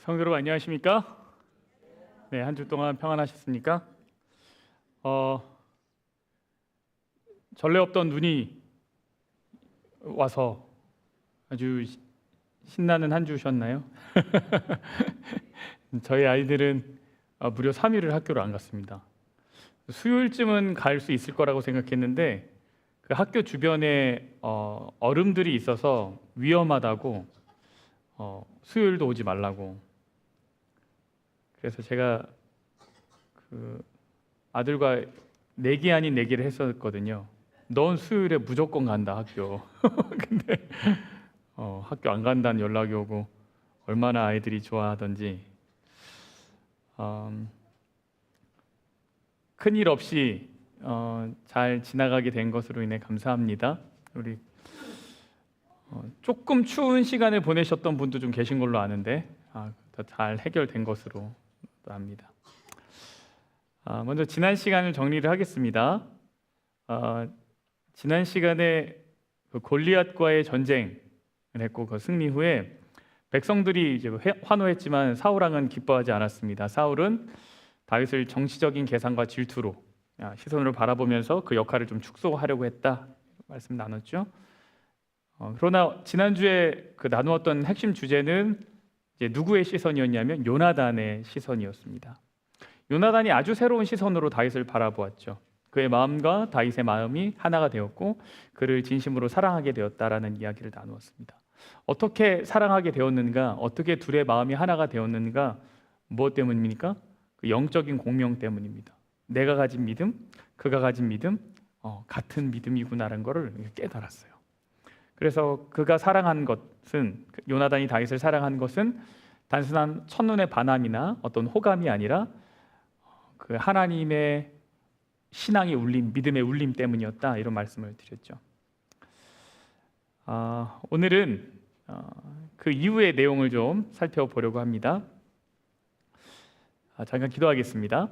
성도 여러분 안녕하십니까? 네, 한 주 동안 평안하셨습니까? 전례 없던 눈이 와서 아주 신나는 한 주셨나요? 저희 아이들은 무려 3일을 학교를 안 갔습니다. 수요일쯤은 갈 수 있을 거라고 생각했는데 그 학교 주변에 얼음들이 있어서 위험하다고 수요일도 오지 말라고. 그래서 제가 그 아들과 내기 아닌 내기를 했었거든요. 넌 수요일에 무조건 간다 학교. 근데 학교 안 간다는 연락이 오고 얼마나 아이들이 좋아하던지. 큰일 없이 잘 지나가게 된 것으로 인해 감사합니다. 우리 조금 추운 시간을 보내셨던 분도 좀 계신 걸로 아는데 잘 해결된 것으로 압니다. 먼저 지난 시간을 정리를 하겠습니다. 지난 시간에 그 골리앗과의 전쟁을 했고 그 승리 후에 백성들이 이제 환호했지만 사울왕은 기뻐하지 않았습니다. 사울은 다윗을 정치적인 계산과 질투로 시선으로 바라보면서 그 역할을 좀 축소하려고 했다 말씀 나눴죠. 그러나 지난주에 그 나누었던 핵심 주제는 이제 누구의 시선이었냐면 요나단의 시선이었습니다. 요나단이 아주 새로운 시선으로 다윗을 바라보았죠. 그의 마음과 다윗의 마음이 하나가 되었고 그를 진심으로 사랑하게 되었다라는 이야기를 나누었습니다. 어떻게 사랑하게 되었는가? 어떻게 둘의 마음이 하나가 되었는가? 무엇 때문입니까? 그 영적인 공명 때문입니다. 내가 가진 믿음, 그가 가진 믿음, 같은 믿음이구나라는 것을 깨달았어요. 그래서 그가 사랑한 것은, 요나단이 다윗을 사랑한 것은 단순한 첫눈의 반함이나 어떤 호감이 아니라 그 하나님의 신앙의 울림, 믿음의 울림 때문이었다, 이런 말씀을 드렸죠. 오늘은 그 이후의 내용을 좀 살펴보려고 합니다. 잠깐 기도하겠습니다.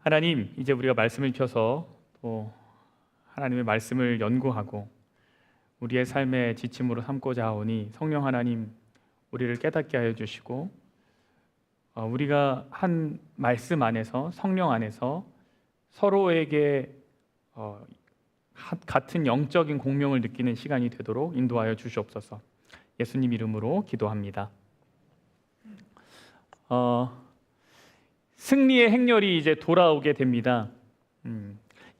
하나님, 이제 우리가 말씀을 펴서 또 하나님의 말씀을 연구하고 우리의 삶의 지침으로 삼고자 하오니 성령 하나님, 우리를 깨닫게 하여 주시고 우리가 한 말씀 안에서, 성령 안에서 서로에게 같은 영적인 공명을 느끼는 시간이 되도록 인도하여 주시옵소서. 예수님 이름으로 기도합니다. 승리의 행렬이 이제 돌아오게 됩니다.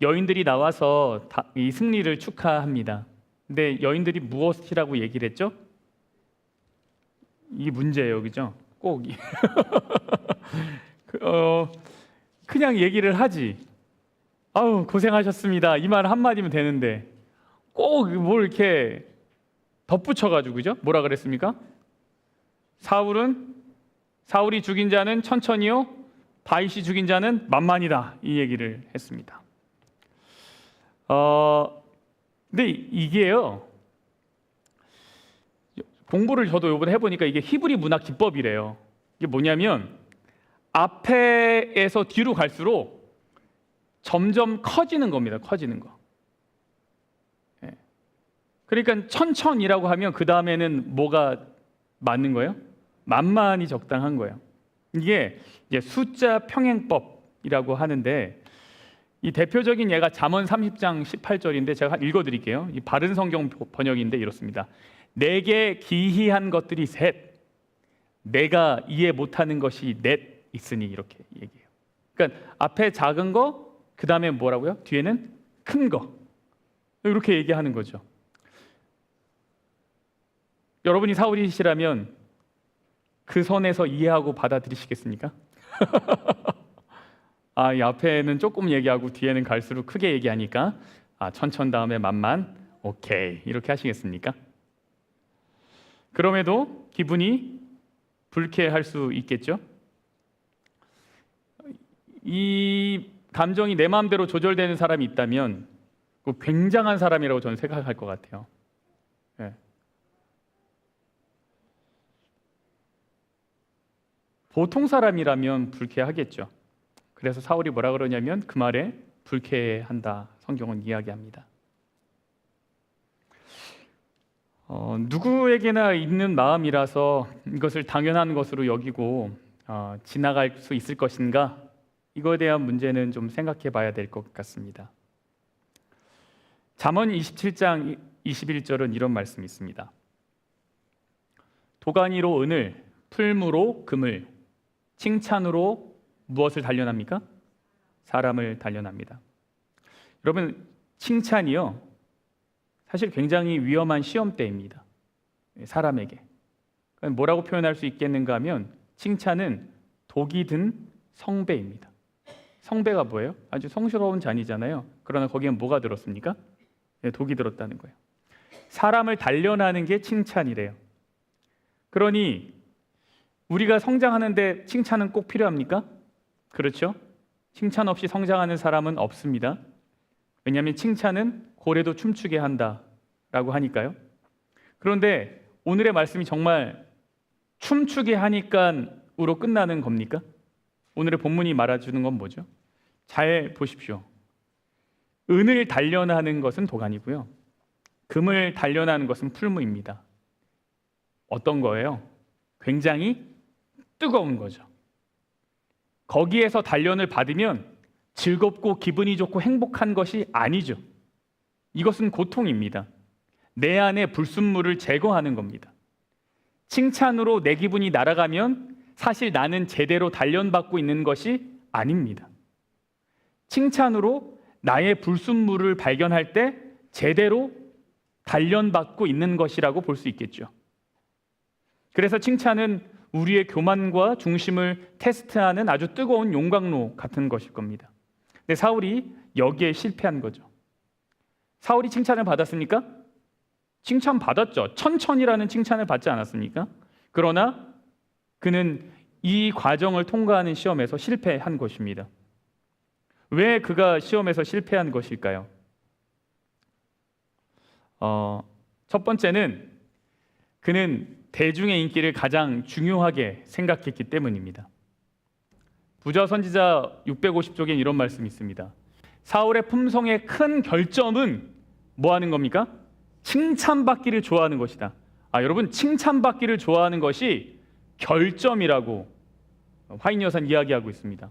여인들이 나와서 이 승리를 축하합니다. 근데 여인들이 무엇이라고 얘기를 했죠? 이 문제예요, 그죠? 꼭 그냥 얘기를 하지. 아우 고생하셨습니다. 이 말 한마디면 되는데 꼭 뭘 이렇게 덧붙여가지고, 그죠? 뭐라 그랬습니까? 사울이 죽인 자는 천천히요, 다윗이 죽인 자는 만만이다, 이 얘기를 했습니다. 근데 이게요, 공부를 저도 이번에 해보니까 이게 히브리 문학 기법이래요. 이게 뭐냐면 앞에에서 뒤로 갈수록 점점 커지는 겁니다. 커지는 거. 그러니까 천천이라고 하면 그 다음에는 뭐가 맞는 거예요? 만만이 적당한 거예요. 이게 이제 숫자 평행법이라고 하는데, 이 대표적인 예가 잠언 30장 18절인데 제가 읽어드릴게요. 이 바른 성경 번역인데 이렇습니다. 내게 기이한 것들이 셋, 내가 이해 못하는 것이 넷 있으니, 이렇게 얘기해요. 그러니까 앞에 작은 거, 그 다음에 뭐라고요? 뒤에는 큰 거, 이렇게 얘기하는 거죠. 여러분이 사울이시라면 그 선에서 이해하고 받아들이시겠습니까? 이 앞에는 조금 얘기하고 뒤에는 갈수록 크게 얘기하니까 천천 다음에 만만, 오케이, 이렇게 하시겠습니까? 그럼에도 기분이 불쾌할 수 있겠죠? 이 감정이 내 마음대로 조절되는 사람이 있다면 굉장한 사람이라고 저는 생각할 것 같아요. 보통 사람이라면 불쾌하겠죠. 그래서 사울이 뭐라 그러냐면 그 말에 불쾌한다, 성경은 이야기합니다. 누구에게나 있는 마음이라서 이것을 당연한 것으로 여기고 지나갈 수 있을 것인가? 이거에 대한 문제는 좀 생각해 봐야 될 것 같습니다. 잠언 27장 21절은 이런 말씀이 있습니다. 도가니로 은을, 풀무로 금을, 칭찬으로 무엇을 단련합니까? 사람을 단련합니다. 여러분, 칭찬이요, 사실 굉장히 위험한 시험대입니다. 사람에게. 뭐라고 표현할 수 있겠는가 하면 칭찬은 독이 든 성배입니다. 성배가 뭐예요? 아주 성스러운 잔이잖아요. 그러나 거기엔 뭐가 들었습니까? 독이 들었다는 거예요. 사람을 단련하는 게 칭찬이래요. 그러니 우리가 성장하는데 칭찬은 꼭 필요합니까? 그렇죠? 칭찬 없이 성장하는 사람은 없습니다. 왜냐하면 칭찬은 고래도 춤추게 한다라고 하니까요. 그런데 오늘의 말씀이 정말 춤추게 하니까으로 끝나는 겁니까? 오늘의 본문이 말해주는 건 뭐죠? 잘 보십시오. 은을 단련하는 것은 도가니고요, 금을 단련하는 것은 풀무입니다. 어떤 거예요? 굉장히 뜨거운 거죠. 거기에서 단련을 받으면 즐겁고 기분이 좋고 행복한 것이 아니죠. 이것은 고통입니다. 내 안에 불순물을 제거하는 겁니다. 칭찬으로 내 기분이 날아가면 사실 나는 제대로 단련받고 있는 것이 아닙니다. 칭찬으로 나의 불순물을 발견할 때 제대로 단련받고 있는 것이라고 볼 수 있겠죠. 그래서 칭찬은 우리의 교만과 중심을 테스트하는 아주 뜨거운 용광로 같은 것일 겁니다. 근데 사울이 여기에 실패한 거죠. 사울이 칭찬을 받았습니까? 칭찬 받았죠. 천천이라는 칭찬을 받지 않았습니까? 그러나 그는 이 과정을 통과하는 시험에서 실패한 것입니다. 왜 그가 시험에서 실패한 것일까요? 첫 번째는 그는 대중의 인기를 가장 중요하게 생각했기 때문입니다. 부자 선지자 650쪽에 이런 말씀이 있습니다. 사울의 품성의 큰 결점은 뭐 하는 겁니까? 칭찬받기를 좋아하는 것이다. 여러분, 칭찬받기를 좋아하는 것이 결점이라고 화인여산 이야기하고 있습니다.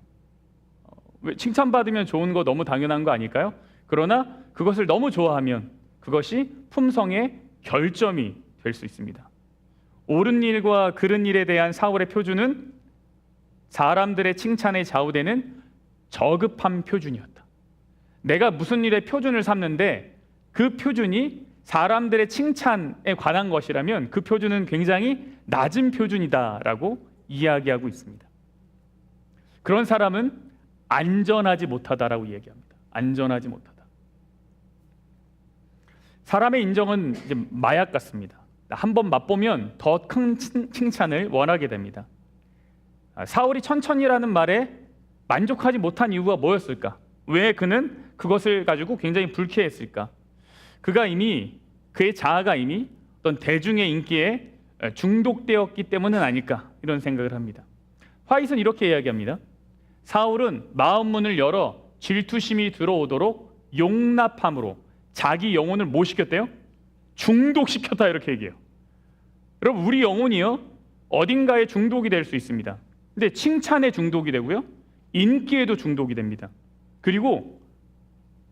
왜 칭찬받으면 좋은 거 너무 당연한 거 아닐까요? 그러나 그것을 너무 좋아하면 그것이 품성의 결점이 될 수 있습니다. 옳은 일과 그른 일에 대한 사울의 표준은 사람들의 칭찬에 좌우되는 저급한 표준이었다. 내가 무슨 일에 표준을 삼는데 그 표준이 사람들의 칭찬에 관한 것이라면 그 표준은 굉장히 낮은 표준이다라고 이야기하고 있습니다. 그런 사람은 안전하지 못하다라고 이야기합니다. 안전하지 못하다. 사람의 인정은 이제 마약 같습니다. 한번 맛보면 더 큰 칭찬을 원하게 됩니다. 사울이 천천히라는 말에 만족하지 못한 이유가 뭐였을까? 왜 그는 그것을 가지고 굉장히 불쾌했을까? 그가 이미, 그의 자아가 이미 어떤 대중의 인기에 중독되었기 때문은 아닐까, 이런 생각을 합니다. 화이트는 이렇게 이야기합니다. 사울은 마음문을 열어 질투심이 들어오도록 용납함으로 자기 영혼을 뭐 시켰대요? 중독시켰다, 이렇게 얘기해요. 여러분, 우리 영혼이요, 어딘가에 중독이 될 수 있습니다. 근데 칭찬에 중독이 되고요, 인기에도 중독이 됩니다. 그리고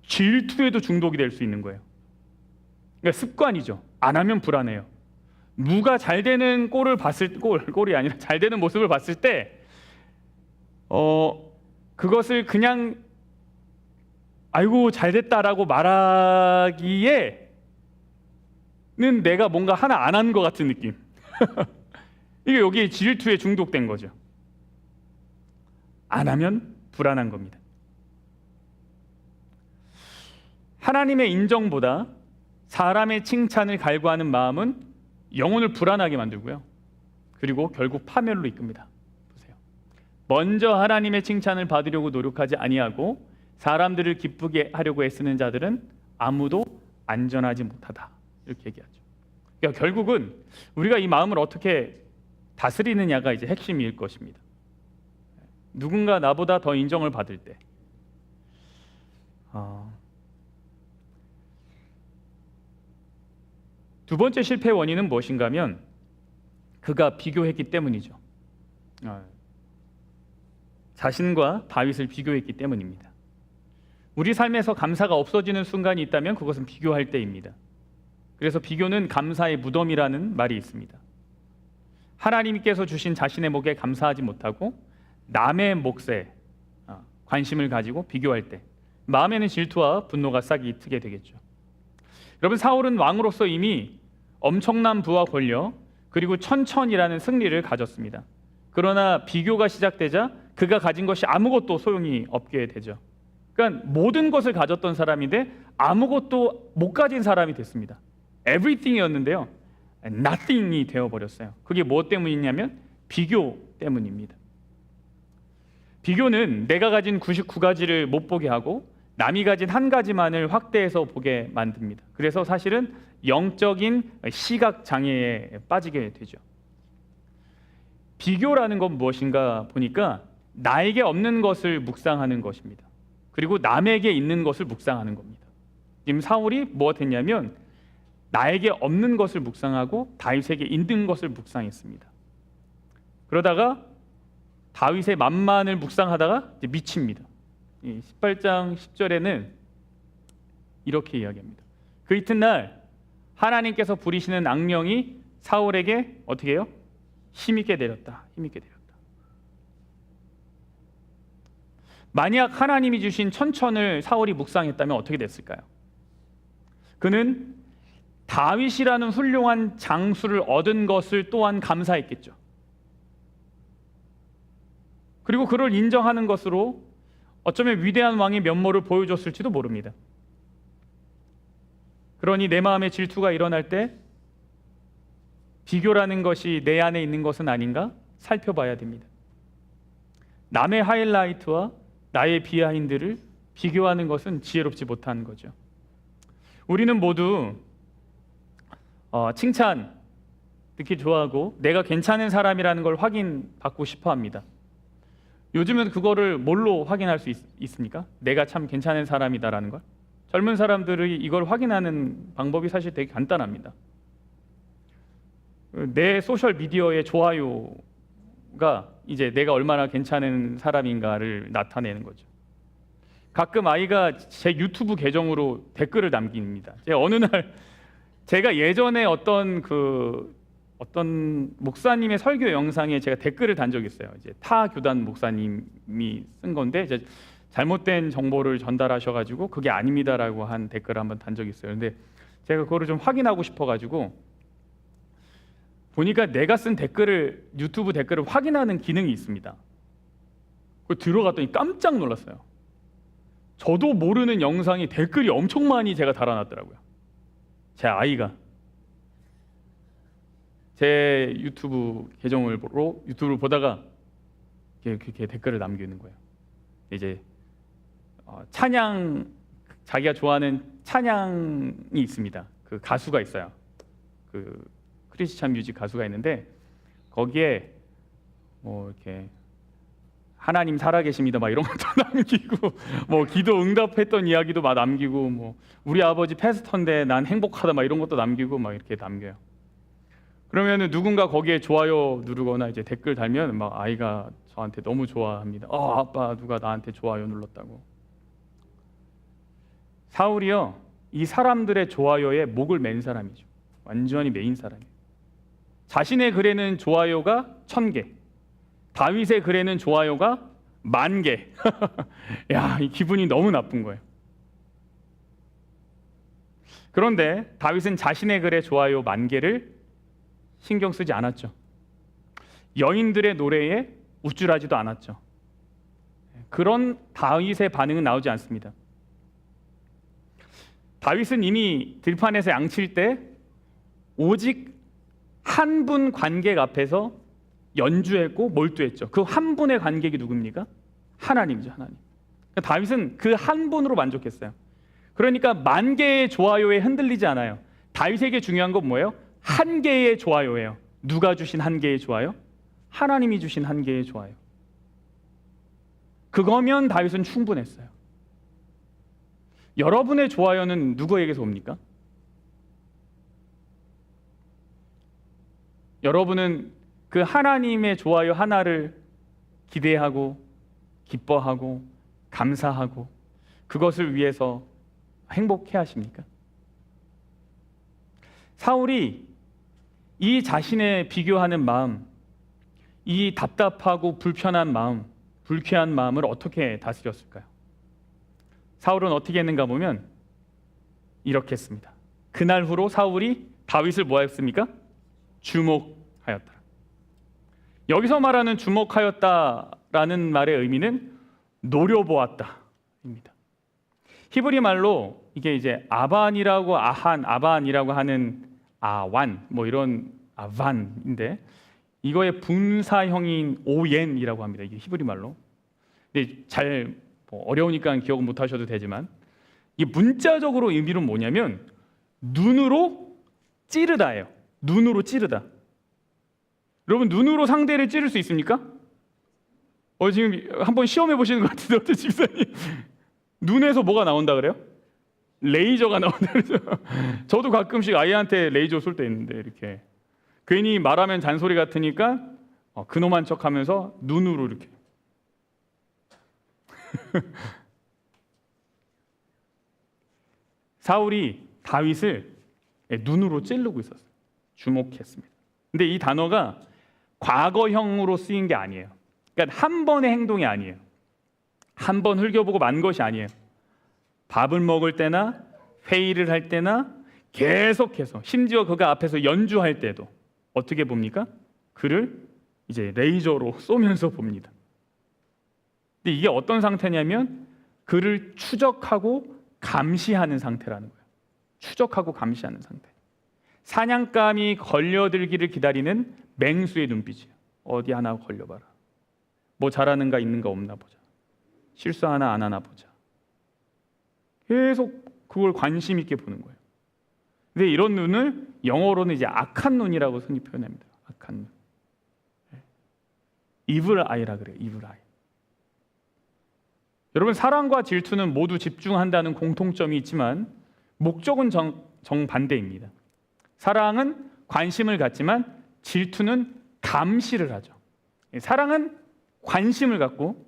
질투에도 중독이 될 수 있는 거예요. 그러니까 습관이죠. 안 하면 불안해요. 누가 잘 되는 꼴을 봤을 꼴이 아니라 잘 되는 모습을 봤을 때 그것을 그냥 아이고 잘 됐다라고 말하기에는 내가 뭔가 하나 안 한 것 같은 느낌. 이게 여기 질투에 중독된 거죠. 안 하면 불안한 겁니다. 하나님의 인정보다 사람의 칭찬을 갈구하는 마음은 영혼을 불안하게 만들고요, 그리고 결국 파멸로 이끕니다. 보세요. 먼저 하나님의 칭찬을 받으려고 노력하지 아니하고 사람들을 기쁘게 하려고 애쓰는 자들은 아무도 안전하지 못하다, 이렇게 얘기하죠. 그러니까 결국은 우리가 이 마음을 어떻게 다스리느냐가 이제 핵심일 것입니다. 누군가 나보다 더 인정을 받을 때 두 번째 실패의 원인은 무엇인가 하면 그가 비교했기 때문이죠. 자신과 다윗을 비교했기 때문입니다. 우리 삶에서 감사가 없어지는 순간이 있다면 그것은 비교할 때입니다. 그래서 비교는 감사의 무덤이라는 말이 있습니다. 하나님께서 주신 자신의 목에 감사하지 못하고 남의 몫에 관심을 가지고 비교할 때 마음에는 질투와 분노가 싹이 트게 되겠죠. 여러분, 사울은 왕으로서 이미 엄청난 부와 권력 그리고 천천이라는 승리를 가졌습니다. 그러나 비교가 시작되자 그가 가진 것이 아무것도 소용이 없게 되죠. 그러니까 모든 것을 가졌던 사람인데 아무것도 못 가진 사람이 됐습니다. everything이었는데요, nothing이 되어버렸어요. 그게 무엇 때문이냐면 비교 때문입니다. 비교는 내가 가진 99가지를 못 보게 하고 남이 가진 한 가지만을 확대해서 보게 만듭니다. 그래서 사실은 영적인 시각 장애에 빠지게 되죠. 비교라는 건 무엇인가 보니까 나에게 없는 것을 묵상하는 것입니다. 그리고 남에게 있는 것을 묵상하는 겁니다. 지금 사울이 무엇했냐면 나에게 없는 것을 묵상하고 다윗에게 있는 것을 묵상했습니다. 그러다가 다윗의 만만을 묵상하다가 이제 미칩니다. 18장 10절에는 이렇게 이야기합니다. 그 이튿날 하나님께서 부리시는 악령이 사울에게 어떻게 해요? 힘있게 내렸다. 힘있게 내렸다. 만약 하나님이 주신 천천을 사울이 묵상했다면 어떻게 됐을까요? 그는 다윗이라는 훌륭한 장수를 얻은 것을 또한 감사했겠죠. 그리고 그를 인정하는 것으로 어쩌면 위대한 왕의 면모를 보여줬을지도 모릅니다. 그러니 내 마음에 질투가 일어날 때 비교라는 것이 내 안에 있는 것은 아닌가 살펴봐야 됩니다. 남의 하이라이트와 나의 비하인드를 비교하는 것은 지혜롭지 못한 거죠. 우리는 모두 칭찬 듣기 좋아하고 내가 괜찮은 사람이라는 걸 확인받고 싶어 합니다. 요즘은 그거를 뭘로 확인할 수 있습니까? 내가 참 괜찮은 사람이다라는 걸. 젊은 사람들이 이걸 확인하는 방법이 사실 되게 간단합니다. 내 소셜 미디어의 좋아요가 이제 내가 얼마나 괜찮은 사람인가를 나타내는 거죠. 가끔 아이가 제 유튜브 계정으로 댓글을 남깁니다. 어느 날 제가 예전에 어떤 목사님의 설교 영상에 제가 댓글을 단 적이 있어요. 이제 타 교단 목사님이 쓴 건데 이제 잘못된 정보를 전달하셔가지고 그게 아닙니다라고 한 댓글을 한번 단 적이 있어요. 근데 제가 그거를 좀 확인하고 싶어가지고 보니까 내가 쓴 댓글을 유튜브 댓글을 확인하는 기능이 있습니다. 그 들어갔더니 깜짝 놀랐어요. 저도 모르는 영상에 댓글이 엄청 많이 제가 달아놨더라고요. 제 아이가 제 유튜브 계정을 유튜브를 보다가 이렇게 댓글을 남기는 거예요. 이제 찬양, 자기가 좋아하는 찬양이 있습니다. 그 가수가 있어요. 그 크리스찬 뮤직 가수가 있는데 거기에 뭐 이렇게 하나님 살아계십니다 막 이런 것도 남기고 뭐 기도 응답했던 이야기도 막 남기고 뭐 우리 아버지 패스터인데 난 행복하다 막 이런 것도 남기고 막 이렇게 남겨요. 그러면은 누군가 거기에 좋아요 누르거나 이제 댓글 달면 막 아이가 저한테 너무 좋아합니다. 아빠 누가 나한테 좋아요 눌렀다고. 사울이요, 이 사람들의 좋아요에 목을 맨 사람이죠. 완전히 메인 사람이에요. 자신의 글에는 좋아요가 1000개, 다윗의 글에는 좋아요가 10,000개. 야, 이 기분이 너무 나쁜 거예요. 그런데 다윗은 자신의 글에 좋아요 10,000개를 신경 쓰지 않았죠. 여인들의 노래에 우쭐하지도 않았죠. 그런 다윗의 반응은 나오지 않습니다. 다윗은 이미 들판에서 양칠 때 오직 한 분 관객 앞에서 연주했고 몰두했죠. 그 한 분의 관객이 누굽니까? 하나님이죠. 하나님. 다윗은 그 한 분으로 만족했어요. 그러니까 10,000개의 좋아요에 흔들리지 않아요. 다윗에게 중요한 건 뭐예요? 1개의 좋아요예요. 누가 주신 1개의 좋아요? 하나님이 주신 1개의 좋아요. 그거면 다윗은 충분했어요. 여러분의 좋아요는 누구에게서 옵니까? 여러분은 그 하나님의 좋아요 하나를 기대하고 기뻐하고 감사하고 그것을 위해서 행복해 하십니까? 사울이 이 자신의 비교하는 마음, 이 답답하고 불편한 마음, 불쾌한 마음을 어떻게 다스렸을까요? 사울은 어떻게 했는가 보면 이렇게 했습니다. 그날 후로 사울이 다윗을 뭐 했습니까? 주목하였다. 여기서 말하는 주목하였다라는 말의 의미는 노려보았다입니다. 히브리 말로 이게 이제 아반이라고 아반이라고 하는 아완 뭐 이런 아반인데 이거의 분사형인 오옌이라고 합니다. 이게 히브리 말로. 근데 잘 어려우니까 기억 못 하셔도 되지만 이 문자적으로 의미는 뭐냐면 눈으로 찌르다예요. 눈으로 찌르다. 여러분 눈으로 상대를 찌를 수 있습니까? 지금 한번 시험해 보시는 것 같은데 어떤 집사님 눈에서 뭐가 나온다 그래요? 레이저가 나온다 그러죠. 저도 가끔씩 아이한테 레이저 쏠 때 있는데 이렇게 괜히 말하면 잔소리 같으니까 그놈한 척하면서 눈으로 이렇게 사울이 다윗을 눈으로 찌르고 있었어요. 주목했습니다. 근데 이 단어가 과거형으로 쓰인 게 아니에요. 그러니까 한 번의 행동이 아니에요. 한 번 흘겨보고 만 것이 아니에요. 밥을 먹을 때나 회의를 할 때나 계속해서 심지어 그가 앞에서 연주할 때도 어떻게 봅니까? 그를 이제 레이저로 쏘면서 봅니다. 근데 이게 어떤 상태냐면 그를 추적하고 감시하는 상태라는 거예요. 추적하고 감시하는 상태. 사냥감이 걸려들기를 기다리는 맹수의 눈빛이에요. 어디 하나 걸려봐라. 뭐 잘하는가 있는가 없나 보자. 실수 하나 안 하나 보자. 계속 그걸 관심 있게 보는 거예요. 근데 이런 눈을 영어로는 이제 악한 눈이라고 흔히 표현합니다. 악한 눈. evil eye라 그래요. evil eye. 여러분 사랑과 질투는 모두 집중한다는 공통점이 있지만 목적은 정반대입니다. 사랑은 관심을 갖지만 질투는 감시를 하죠. 사랑은 관심을 갖고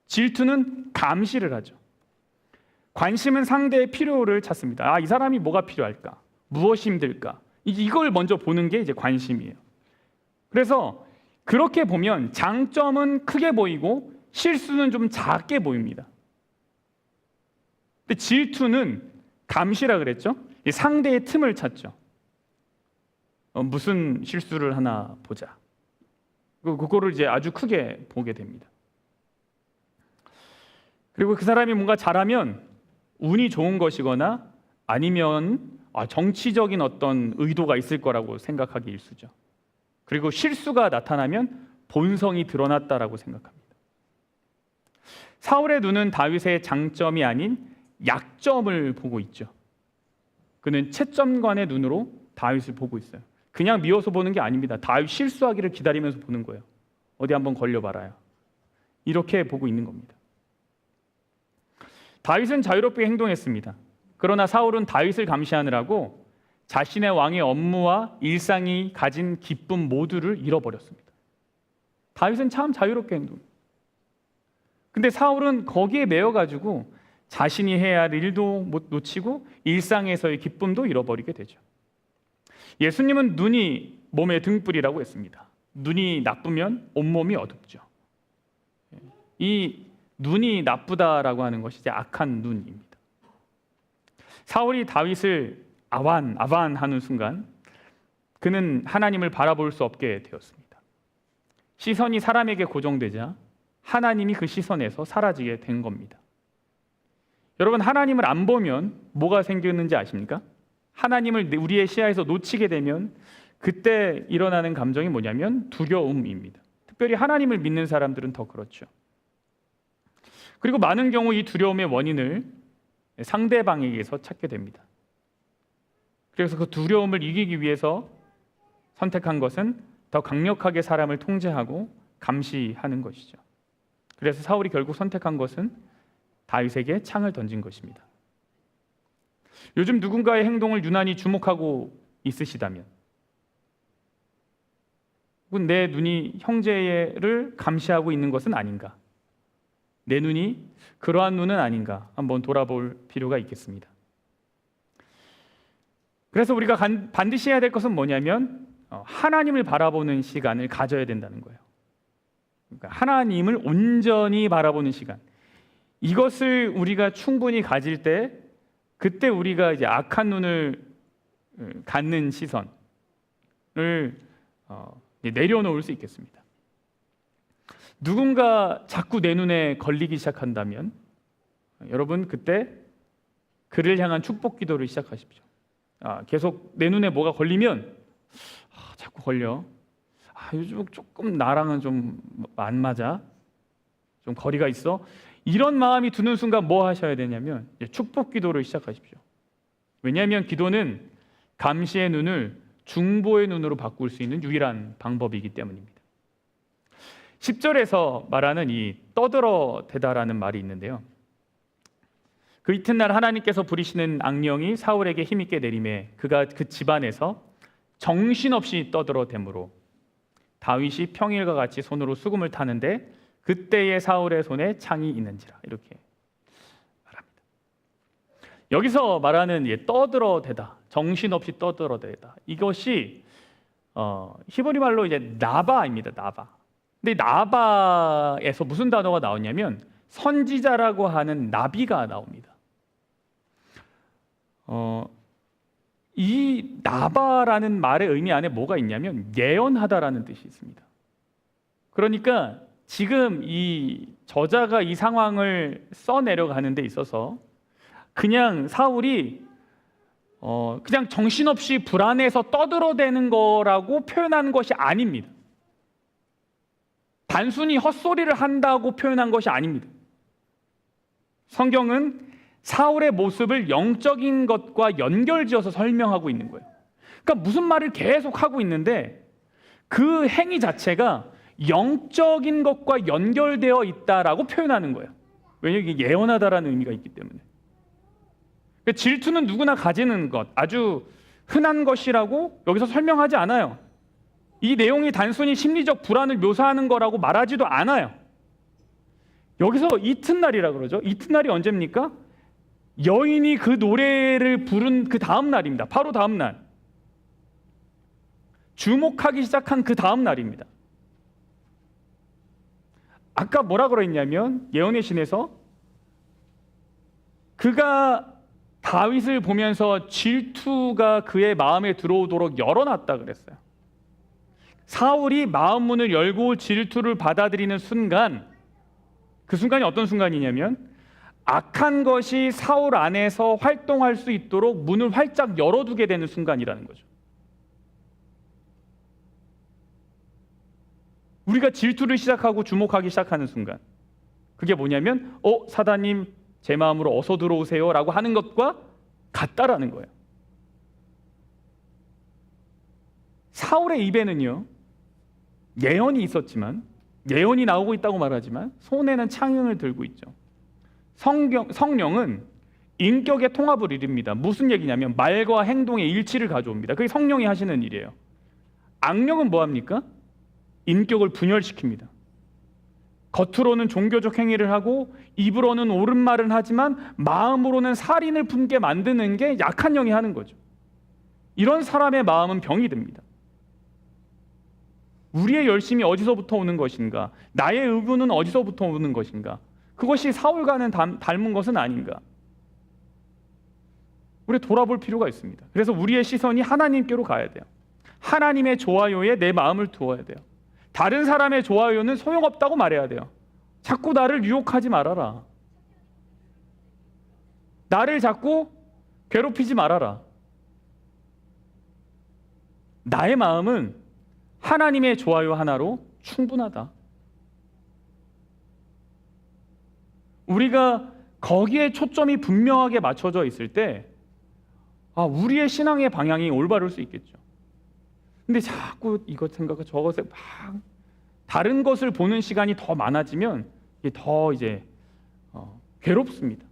질투는 감시를 하죠. 관심은 상대의 필요를 찾습니다. 이 사람이 뭐가 필요할까? 무엇이 힘들까? 이걸 먼저 보는 게 이제 관심이에요. 그래서 그렇게 보면 장점은 크게 보이고 실수는 좀 작게 보입니다. 근데 질투는 감시라 그랬죠? 상대의 틈을 찾죠. 무슨 실수를 하나 보자. 그거를 이제 아주 크게 보게 됩니다. 그리고 그 사람이 뭔가 잘하면 운이 좋은 것이거나 아니면 정치적인 어떤 의도가 있을 거라고 생각하기 일쑤죠. 그리고 실수가 나타나면 본성이 드러났다라고 생각합니다. 사울의 눈은 다윗의 장점이 아닌 약점을 보고 있죠. 그는 채점관의 눈으로 다윗을 보고 있어요. 그냥 미워서 보는 게 아닙니다. 다윗 실수하기를 기다리면서 보는 거예요. 어디 한번 걸려봐라요. 이렇게 보고 있는 겁니다. 다윗은 자유롭게 행동했습니다. 그러나 사울은 다윗을 감시하느라고 자신의 왕의 업무와 일상이 가진 기쁨 모두를 잃어버렸습니다. 다윗은 참 자유롭게 행동했습니다. 근데 사울은 거기에 매여가지고 자신이 해야 할 일도 못 놓치고 일상에서의 기쁨도 잃어버리게 되죠. 예수님은 눈이 몸의 등불이라고 했습니다. 눈이 나쁘면 온몸이 어둡죠. 이 눈이 나쁘다라고 하는 것이 이제 악한 눈입니다. 사울이 다윗을 아반하는 순간 그는 하나님을 바라볼 수 없게 되었습니다. 시선이 사람에게 고정되자 하나님이 그 시선에서 사라지게 된 겁니다. 여러분 하나님을 안 보면 뭐가 생기는지 아십니까? 하나님을 우리의 시야에서 놓치게 되면 그때 일어나는 감정이 뭐냐면 두려움입니다. 특별히 하나님을 믿는 사람들은 더 그렇죠. 그리고 많은 경우 이 두려움의 원인을 상대방에게서 찾게 됩니다. 그래서 그 두려움을 이기기 위해서 선택한 것은 더 강력하게 사람을 통제하고 감시하는 것이죠. 그래서 사울이 결국 선택한 것은 다윗에게 창을 던진 것입니다. 요즘 누군가의 행동을 유난히 주목하고 있으시다면 혹은 내 눈이 형제를 감시하고 있는 것은 아닌가? 내 눈이 그러한 눈은 아닌가? 한번 돌아볼 필요가 있겠습니다. 그래서 우리가 반드시 해야 될 것은 뭐냐면 하나님을 바라보는 시간을 가져야 된다는 거예요. 그러니까 하나님을 온전히 바라보는 시간. 이것을 우리가 충분히 가질 때 그때 우리가 이제 악한 눈을 갖는 시선을 내려놓을 수 있겠습니다. 누군가 자꾸 내 눈에 걸리기 시작한다면 여러분 그때 그를 향한 축복 기도를 시작하십시오. 계속 내 눈에 뭐가 걸리면 자꾸 걸려. 요즘 조금 나랑은 좀 안 맞아. 좀 거리가 있어. 이런 마음이 드는 순간 뭐 하셔야 되냐면 축복 기도를 시작하십시오. 왜냐하면 기도는 감시의 눈을 중보의 눈으로 바꿀 수 있는 유일한 방법이기 때문입니다. 10절에서 말하는 이 떠들어대다라는 말이 있는데요. 그 이튿날 하나님께서 부리시는 악령이 사울에게 힘있게 내림에 그가 그 집안에서 정신없이 떠들어대므로 다윗이 평일과 같이 손으로 수금을 타는데 그때의 사울의 손에 창이 있는지라 이렇게 말합니다. 여기서 말하는 떠들어대다, 정신없이 떠들어대다 이것이 히브리 말로 이제 나바입니다. 나바. 근데 나바에서 무슨 단어가 나오냐면 선지자라고 하는 나비가 나옵니다. 이 나바라는 말의 의미 안에 뭐가 있냐면 예언하다라는 뜻이 있습니다. 그러니까 지금 이 저자가 이 상황을 써내려가는 데 있어서 그냥 사울이 그냥 정신없이 불안해서 떠들어대는 거라고 표현한 것이 아닙니다. 단순히 헛소리를 한다고 표현한 것이 아닙니다. 성경은 사울의 모습을 영적인 것과 연결지어서 설명하고 있는 거예요. 그러니까 무슨 말을 계속 하고 있는데 그 행위 자체가 영적인 것과 연결되어 있다라고 표현하는 거예요. 왜냐하면 이게 예언하다라는 의미가 있기 때문에. 그러니까 질투는 누구나 가지는 것, 아주 흔한 것이라고 여기서 설명하지 않아요. 이 내용이 단순히 심리적 불안을 묘사하는 거라고 말하지도 않아요. 여기서 이튿날이라 그러죠. 이튿날이 언제입니까? 여인이 그 노래를 부른 그 다음 날입니다. 바로 다음 날. 주목하기 시작한 그 다음 날입니다. 아까 뭐라 그랬냐면 예언의 신에서 그가 다윗을 보면서 질투가 그의 마음에 들어오도록 열어놨다 그랬어요. 사울이 마음 문을 열고 질투를 받아들이는 순간, 그 순간이 어떤 순간이냐면 악한 것이 사울 안에서 활동할 수 있도록 문을 활짝 열어두게 되는 순간이라는 거죠. 우리가 질투를 시작하고 주목하기 시작하는 순간, 그게 뭐냐면 사단님 제 마음으로 어서 들어오세요 라고 하는 것과 같다라는 거예요. 사울의 입에는요 예언이 있었지만, 예언이 나오고 있다고 말하지만 손에는 창을 들고 있죠. 성령은 인격의 통합을 이룹니다. 무슨 얘기냐면 말과 행동의 일치를 가져옵니다. 그게 성령이 하시는 일이에요. 악령은 뭐합니까? 인격을 분열시킵니다. 겉으로는 종교적 행위를 하고 입으로는 옳은 말은 하지만 마음으로는 살인을 품게 만드는 게 약한 영이 하는 거죠. 이런 사람의 마음은 병이 듭니다. 우리의 열심이 어디서부터 오는 것인가? 나의 의무는 어디서부터 오는 것인가? 그것이 사울과는 닮은 것은 아닌가? 우리 돌아볼 필요가 있습니다. 그래서 우리의 시선이 하나님께로 가야 돼요. 하나님의 좋아요에 내 마음을 두어야 돼요. 다른 사람의 좋아요는 소용없다고 말해야 돼요. 자꾸 나를 유혹하지 말아라. 나를 자꾸 괴롭히지 말아라. 나의 마음은 하나님의 좋아요 하나로 충분하다. 우리가 거기에 초점이 분명하게 맞춰져 있을 때 우리의 신앙의 방향이 올바를 수 있겠죠. 근데 자꾸 이것 생각하고 저것에 막 다른 것을 보는 시간이 더 많아지면 이게 더 이제 괴롭습니다.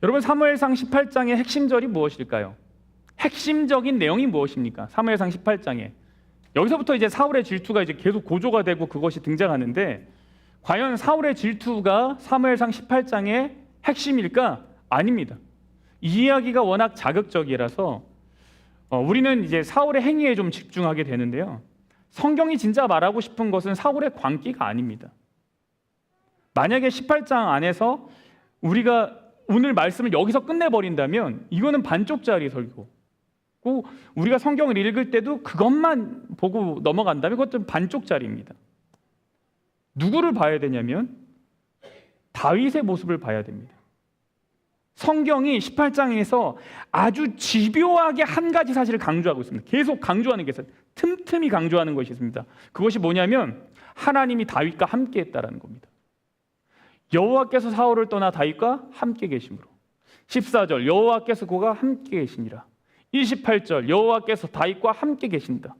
여러분, 사무엘상 18장의 핵심절이 무엇일까요? 핵심적인 내용이 무엇입니까? 사무엘상 18장에 여기서부터 이제 사울의 질투가 이제 계속 고조가 되고 그것이 등장하는데, 과연 사울의 질투가 사무엘상 18장의 핵심일까? 아닙니다. 이 이야기가 워낙 자극적이라서 우리는 이제 사울의 행위에 좀 집중하게 되는데요. 성경이 진짜 말하고 싶은 것은 사울의 광기가 아닙니다. 만약에 18장 안에서 우리가 오늘 말씀을 여기서 끝내버린다면 이거는 반쪽짜리 설교고, 우리가 성경을 읽을 때도 그것만 보고 넘어간다면 그것도 반쪽짜리입니다. 누구를 봐야 되냐면 다윗의 모습을 봐야 됩니다. 성경이 18장에서 아주 집요하게 한 가지 사실을 강조하고 있습니다. 계속 강조하는 게 있어요. 틈틈이 강조하는 것이 있습니다. 그것이 뭐냐면 하나님이 다윗과 함께 했다라는 겁니다. 여호와께서 사울을 떠나 다윗과 함께 계심으로. 14절 여호와께서 그가 함께 계시니라. 28절 여호와께서 다윗과 함께 계신다.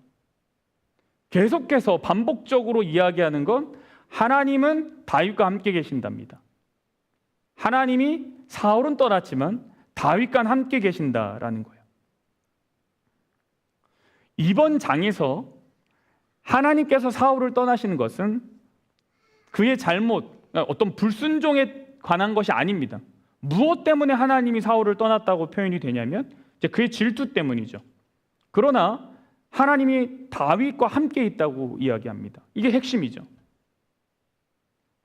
계속해서 반복적으로 이야기하는 건 하나님은 다윗과 함께 계신답니다. 하나님이 사울은 떠났지만 다윗과 함께 계신다라는 거예요. 이번 장에서 하나님께서 사울을 떠나시는 것은 그의 잘못, 어떤 불순종에 관한 것이 아닙니다. 무엇 때문에 하나님이 사울을 떠났다고 표현이 되냐면 이제 그의 질투 때문이죠. 그러나 하나님이 다윗과 함께 있다고 이야기합니다. 이게 핵심이죠.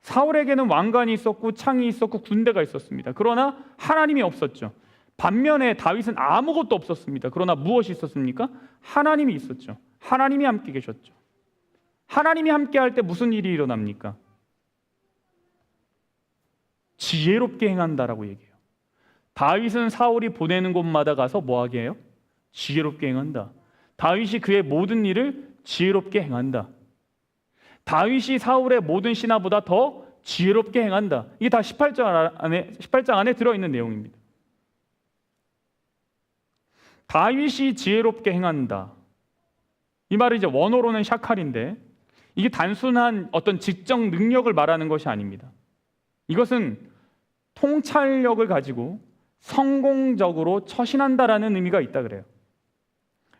사울에게는 왕관이 있었고 창이 있었고 군대가 있었습니다. 그러나 하나님이 없었죠. 반면에 다윗은 아무것도 없었습니다. 그러나 무엇이 있었습니까? 하나님이 있었죠. 하나님이 함께 계셨죠. 하나님이 함께 할 때 무슨 일이 일어납니까? 지혜롭게 행한다라고 얘기해요. 다윗은 사울이 보내는 곳마다 가서 뭐하게 해요? 지혜롭게 행한다. 다윗이 그의 모든 일을 지혜롭게 행한다. 다윗이 사울의 모든 신하보다 더 지혜롭게 행한다. 이게 다 18장 안에 들어있는 내용입니다. 다윗이 지혜롭게 행한다. 이 말은 이제 원어로는 샤칼인데 이게 단순한 어떤 지적 능력을 말하는 것이 아닙니다. 이것은 통찰력을 가지고 성공적으로 처신한다라는 의미가 있다 그래요.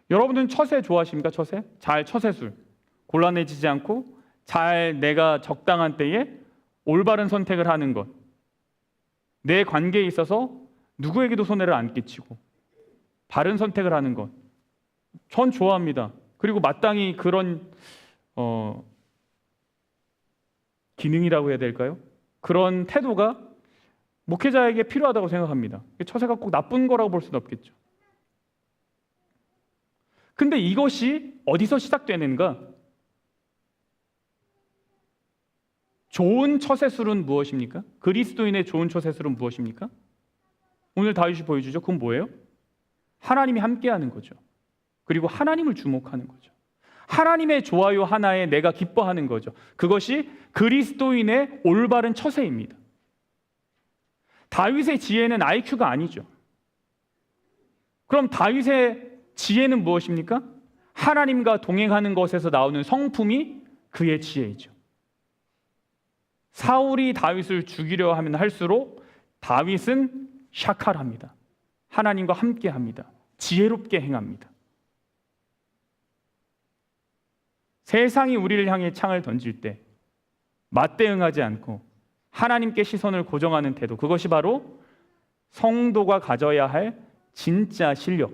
여러분들은 처세 좋아하십니까? 처세술. 곤란해지지 않고 잘 내가 적당한 때에 올바른 선택을 하는 것. 내 관계에 있어서 누구에게도 손해를 안 끼치고 바른 선택을 하는 것. 전 좋아합니다. 그리고 마땅히 그런 기능이라고 해야 될까요? 그런 태도가 목회자에게 필요하다고 생각합니다. 처세가 꼭 나쁜 거라고 볼 수는 없겠죠. 근데 이것이 어디서 시작되는가? 좋은 처세술은 무엇입니까? 그리스도인의 좋은 처세술은 무엇입니까? 오늘 다윗이 보여주죠. 그건 뭐예요? 하나님이 함께하는 거죠. 그리고 하나님을 주목하는 거죠. 하나님의 좋아요 하나에 내가 기뻐하는 거죠. 그것이 그리스도인의 올바른 처세입니다. 다윗의 지혜는 IQ가 아니죠. 그럼 다윗의 지혜는 무엇입니까? 하나님과 동행하는 것에서 나오는 성품이 그의 지혜이죠. 사울이 다윗을 죽이려 하면 할수록 다윗은 샤칼합니다. 하나님과 함께합니다. 지혜롭게 행합니다. 세상이 우리를 향해 창을 던질 때 맞대응하지 않고 하나님께 시선을 고정하는 태도, 그것이 바로 성도가 가져야 할 진짜 실력,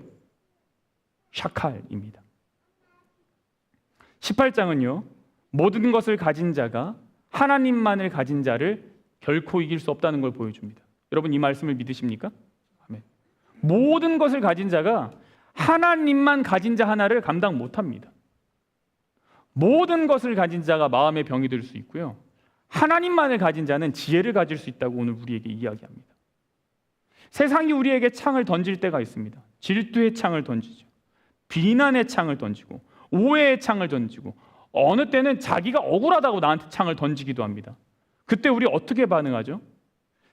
샤칼입니다. 18장은요, 모든 것을 가진 자가 하나님만을 가진 자를 결코 이길 수 없다는 걸 보여줍니다. 여러분 이 말씀을 믿으십니까? 아멘. 모든 것을 가진 자가 하나님만 가진 자 하나를 감당 못합니다. 모든 것을 가진 자가 마음의 병이 될 수 있고요, 하나님만을 가진 자는 지혜를 가질 수 있다고 오늘 우리에게 이야기합니다. 세상이 우리에게 창을 던질 때가 있습니다. 질투의 창을 던지죠. 비난의 창을 던지고 오해의 창을 던지고 어느 때는 자기가 억울하다고 나한테 창을 던지기도 합니다. 그때 우리 어떻게 반응하죠?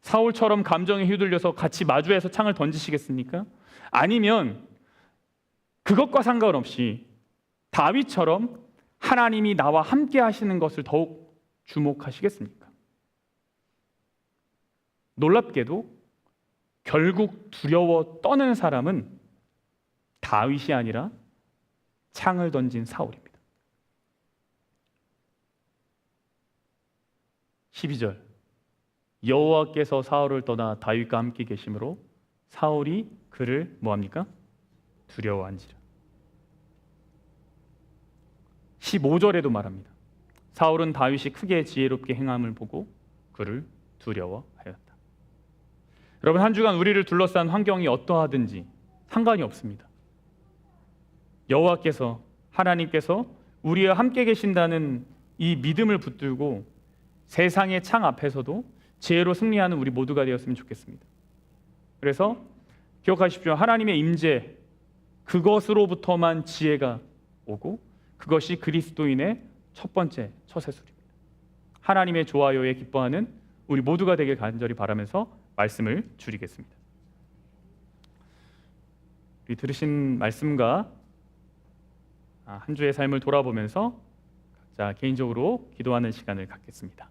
사울처럼 감정에 휘둘려서 같이 마주해서 창을 던지시겠습니까? 아니면 그것과 상관없이 다윗처럼 하나님이 나와 함께 하시는 것을 더욱 주목하시겠습니까? 놀랍게도 결국 두려워 떠는 사람은 다윗이 아니라 창을 던진 사울입니다. 12절 여호와께서 사울을 떠나 다윗과 함께 계심으로 사울이 그를 뭐합니까? 두려워한지라. 15절에도 말합니다. 사울은 다윗이 크게 지혜롭게 행함을 보고 그를 두려워하였다. 여러분, 한 주간 우리를 둘러싼 환경이 어떠하든지 상관이 없습니다. 여호와께서, 하나님께서 우리와 함께 계신다는 이 믿음을 붙들고 세상의 창 앞에서도 지혜로 승리하는 우리 모두가 되었으면 좋겠습니다. 그래서 기억하십시오. 하나님의 임재, 그것으로부터만 지혜가 오고 그것이 그리스도인의 첫 번째 처세술입니다. 하나님의 좋아요에 기뻐하는 우리 모두가 되길 간절히 바라면서 말씀을 줄이겠습니다. 우리 들으신 말씀과 한 주의 삶을 돌아보면서 각자 개인적으로 기도하는 시간을 갖겠습니다.